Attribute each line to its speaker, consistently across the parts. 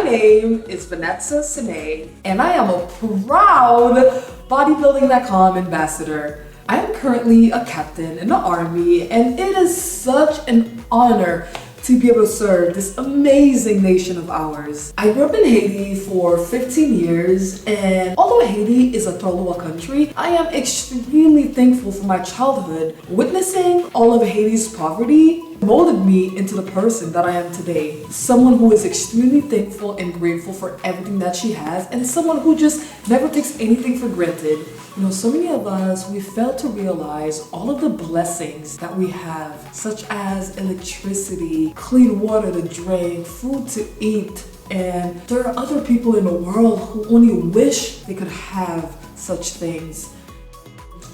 Speaker 1: name is Vanetza Cine, and I am a proud Bodybuilding.com ambassador. I am currently a captain in the Army, and it is such an honor to be able to serve this amazing nation of ours. I grew up in Haiti for 15 years, and although Haiti is a third world country, I am extremely thankful for my childhood. Witnessing all of Haiti's poverty molded me into the person that I am today. Someone who is extremely thankful and grateful for everything that she has, and someone who just never takes anything for granted. You know, so many of us, we fail to realize all of the blessings that we have, such as electricity, clean water to drink, food to eat, and there are other people in the world who only wish they could have such things.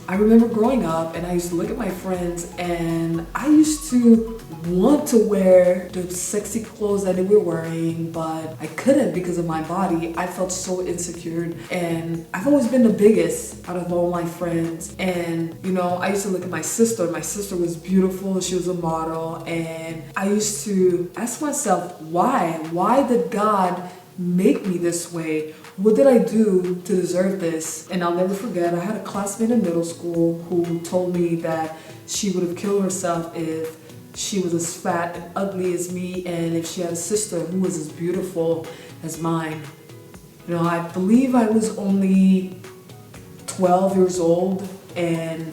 Speaker 1: I remember growing up and I used to look at my friends and I used to want to wear the sexy clothes that they were wearing, but I couldn't because of my body. I felt so insecure, and I've always been the biggest out of all my friends. And you know, I used to look at my sister. My sister was beautiful, she was a model, and I used to ask myself, why did God make me this way? What did I do to deserve this? And I'll never forget, I had a classmate in middle school who told me that she would have killed herself if she was as fat and ugly as me, and if she had a sister who was as beautiful as mine. You know, I believe I was only 12 years old, and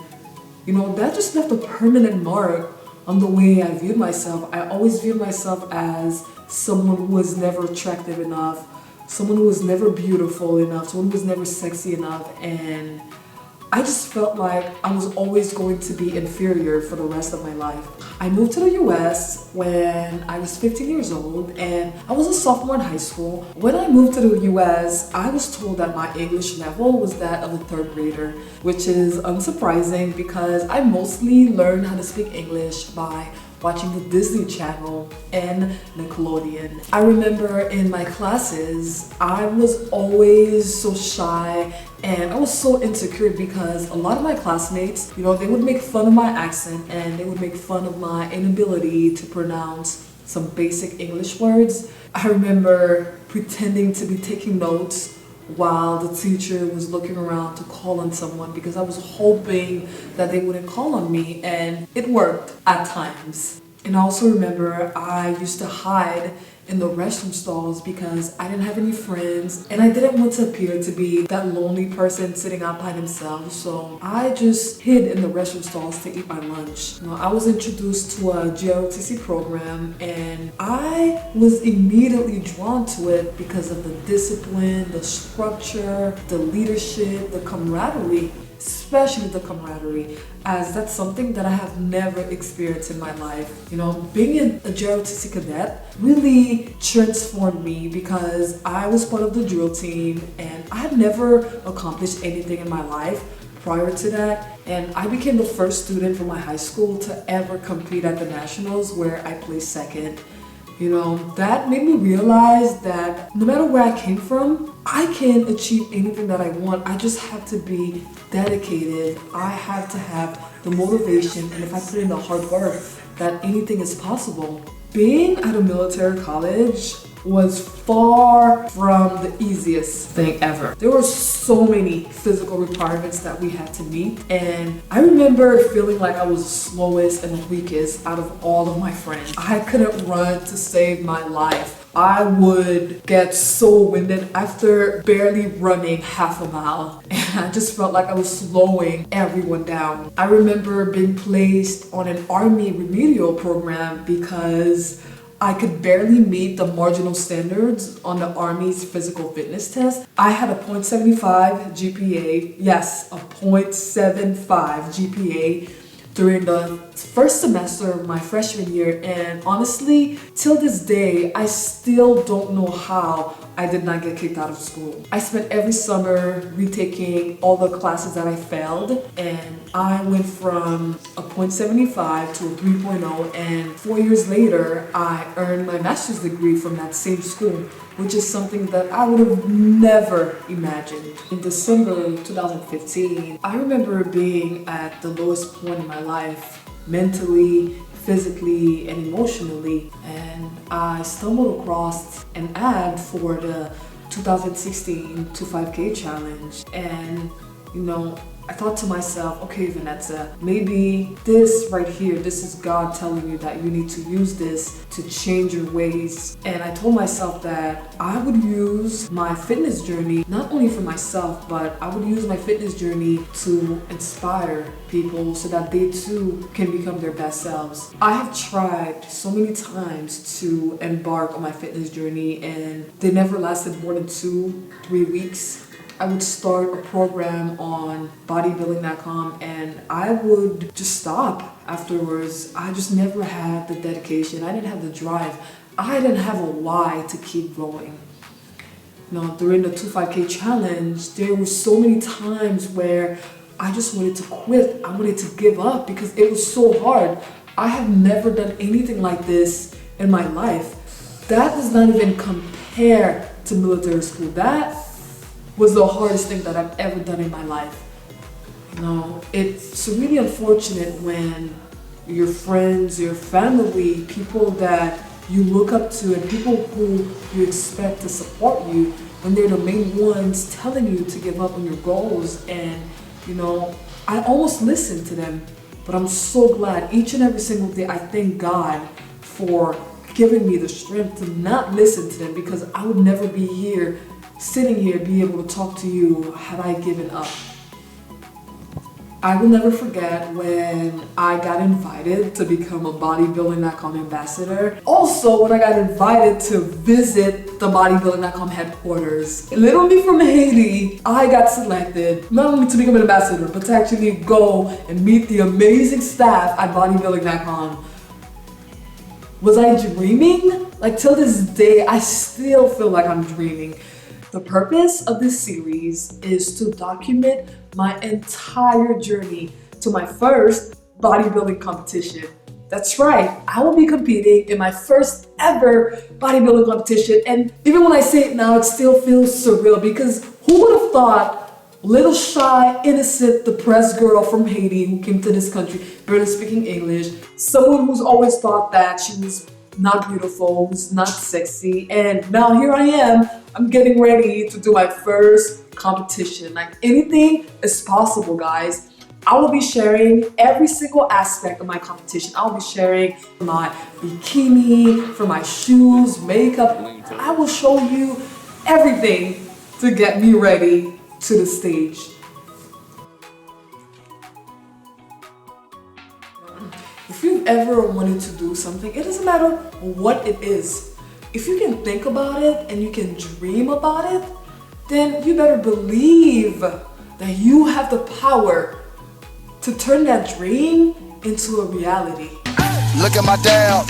Speaker 1: you know, that just left a permanent mark on the way I viewed myself. I always viewed myself as someone who was never attractive enough, someone who was never beautiful enough, someone who was never sexy enough, and I just felt like I was always going to be inferior for the rest of my life. I moved to the US when I was 15 years old, and I was a sophomore in high school. When I moved to the US, I was told that my English level was that of a third grader, which is unsurprising because I mostly learned how to speak English by watching the Disney Channel and Nickelodeon. I remember in my classes, I was always so shy and I was so insecure because a lot of my classmates, you know, they would make fun of my accent and they would make fun of my inability to pronounce some basic English words. I remember pretending to be taking notes while the teacher was looking around to call on someone because I was hoping that they wouldn't call on me, and it worked at times. And I also remember I used to hide in the restroom stalls because I didn't have any friends and I didn't want to appear to be that lonely person sitting out by themselves, so I just hid in the restroom stalls to eat my lunch. You know, I was introduced to a GROTC program and I was immediately drawn to it because of the discipline, the structure, the leadership, the camaraderie, especially the camaraderie, as that's something that I have never experienced in my life. You know, being a GROTC cadet really transformed me because I was part of the drill team and I had never accomplished anything in my life prior to that, and I became the first student from my high school to ever compete at the nationals where I placed second. You know, that made me realize that no matter where I came from, I can achieve anything that I want. I just have to be dedicated. I have to have the motivation, and if I put in the hard work, that anything is possible. Being at a military college was far from the easiest thing ever. There were so many physical requirements that we had to meet, and I remember feeling like I was the slowest and the weakest out of all of my friends. I couldn't run to save my life. I would get so winded after barely running half a mile, and I just felt like I was slowing everyone down. I remember being placed on an Army remedial program because I could barely meet the marginal standards on the Army's physical fitness test. I had a .75 GPA, yes, a .75 GPA during the first semester of my freshman year, and honestly, till this day, I still don't know how I did not get kicked out of school. I spent every summer retaking all the classes that I failed, and I went from a .75 to a 3.0, and 4 years later, I earned my master's degree from that same school, which is something that I would have never imagined. In December 2015, I remember being at the lowest point in my life. mentally, physically, and emotionally. And I stumbled across an ad for the 2016 5K challenge, and I thought to myself, okay, Vanetza, maybe this right here, this is God telling you that you need to use this to change your ways. And I told myself that I would use my fitness journey, not only for myself, but I would use my fitness journey to inspire people so that they too can become their best selves. I have tried so many times to embark on my fitness journey, and they never lasted more than 2-3 weeks. I would start a program on Bodybuilding.com and I would just stop afterwards. I just never had the dedication. I didn't have the drive. I didn't have a why to keep going. During the 5K challenge, there were so many times where I just wanted to quit. I wanted to give up because it was so hard. I have never done anything like this in my life. That does not even compare to military school. That was the hardest thing that I've ever done in my life. It's really unfortunate when your friends, your family, people that you look up to and people who you expect to support you, when they're the main ones telling you to give up on your goals. And I almost listened to them, but I'm so glad each and every single day. I thank God for giving me the strength to not listen to them, because I would never be here sitting here, be able to talk to you had I given up. I will never forget when I got invited to become a Bodybuilding.com ambassador. Also, when I got invited to visit the Bodybuilding.com headquarters. Literally from Haiti, I got selected not only to become an ambassador, but to actually go and meet the amazing staff at Bodybuilding.com. Was I dreaming? Till this day, I still feel like I'm dreaming. The purpose of this series is to document my entire journey to my first bodybuilding competition. That's right, I will be competing in my first ever bodybuilding competition. And even when I say it now, it still feels surreal, because who would have thought little shy, innocent, depressed girl from Haiti who came to this country barely speaking English, someone who's always thought that she was not beautiful, who's not sexy, and now here I am, I'm getting ready to do my first competition. Anything is possible, guys. I will be sharing every single aspect of my competition. I'll be sharing my bikini, for my shoes, makeup. I will show you everything to get me ready to the stage. If you've ever wanted to do something, it doesn't matter what it is. If you can think about it and you can dream about it, then you better believe that you have the power to turn that dream into a reality.
Speaker 2: Look at my damn.